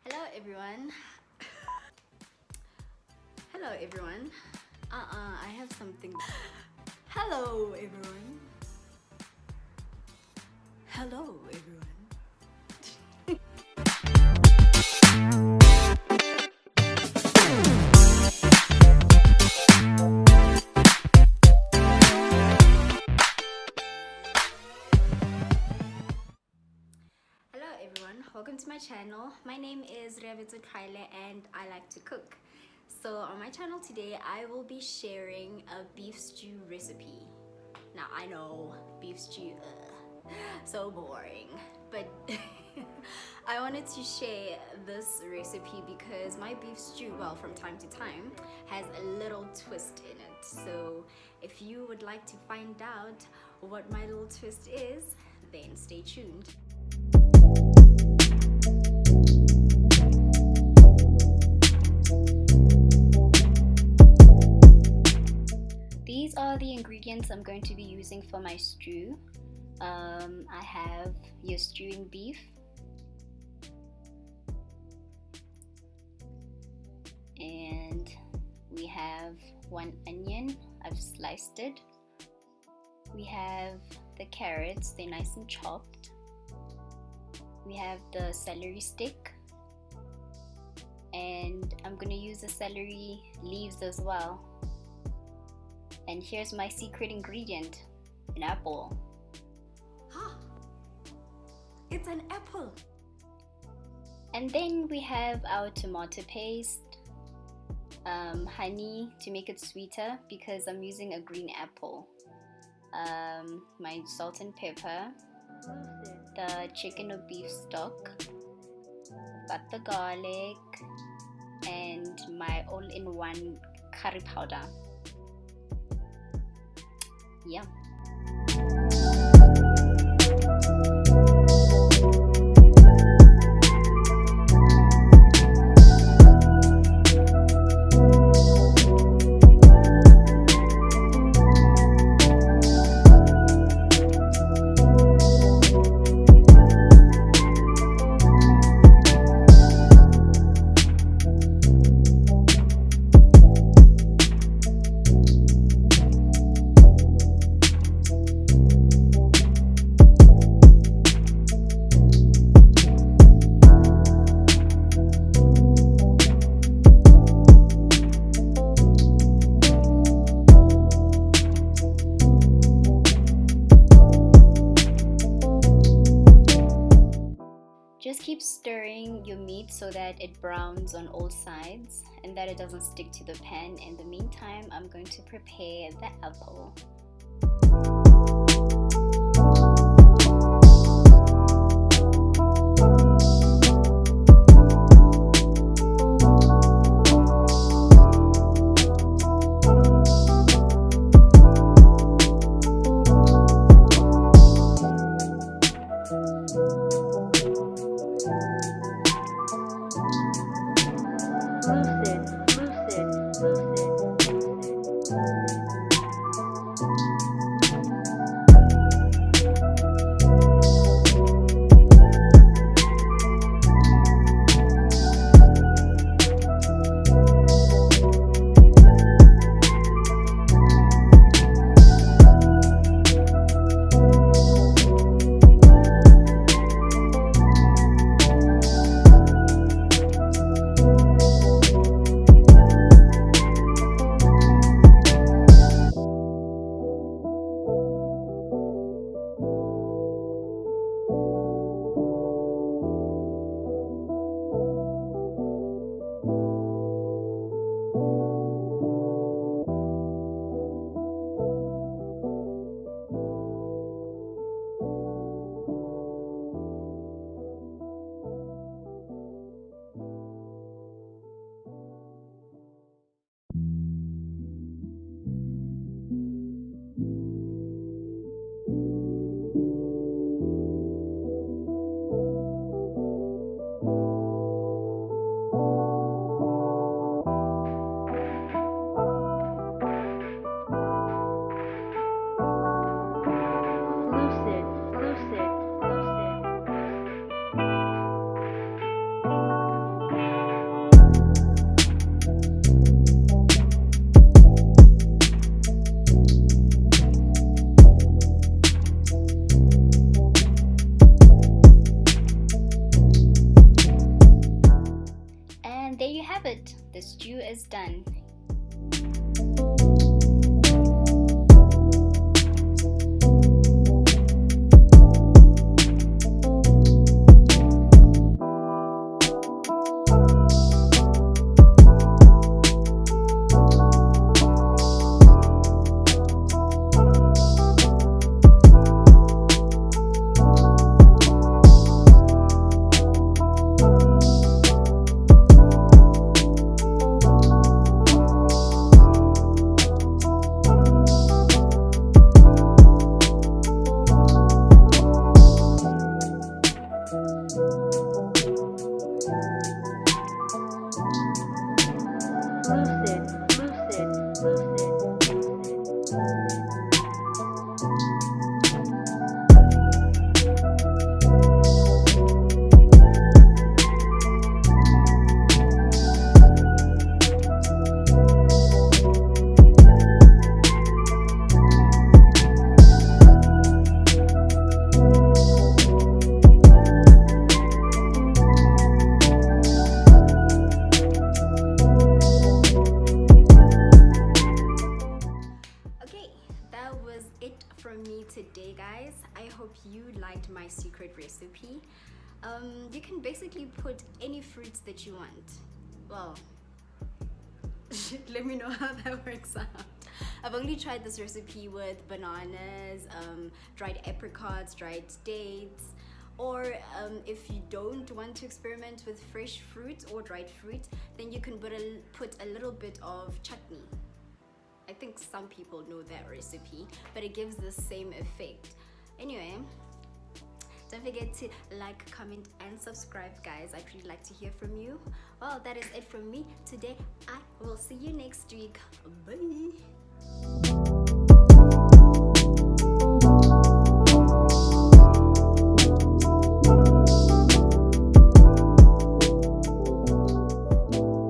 Hello everyone. Hello everyone. I have something. Hello everyone. Hello everyone. Hello everyone, welcome to my channel. My name is and I like to cook. So on my channel today I will be sharing a beef stew recipe. Now I know beef stew, so boring, but I wanted to share this recipe because my beef stew, well, from time to time has a little twist in it. So if you would like to find out what my little twist is, then stay tuned. These are the ingredients I'm going to be using for my stew. I have your stewing beef, and we have 1 onion, I've sliced it. We have the carrots, they're nice and chopped. We have the celery stick, and I'm gonna use the celery leaves as well. And here's my secret ingredient, an apple. Huh? It's an apple! And then we have our tomato paste, honey to make it sweeter because I'm using a green apple, my salt and pepper, the chicken or beef stock, got the garlic, and my all-in-one curry powder. Yum. Just keep stirring your meat so that it browns on all sides and that it doesn't stick to the pan. In the meantime, I'm going to prepare the apple. the stew is done. From me today, guys. I hope you liked my secret recipe. You can basically put any fruits that you want. Well, let me know how that works out. I've only tried this recipe with bananas, dried apricots, dried dates, or if you don't want to experiment with fresh fruit or dried fruit, then you can put a little bit of chutney. I think some people know that recipe, but it gives the same effect. Anyway, don't forget to like, comment, and subscribe, guys. I'd really like to hear from you. Well, that is it from me today. I will see you next week. Bye.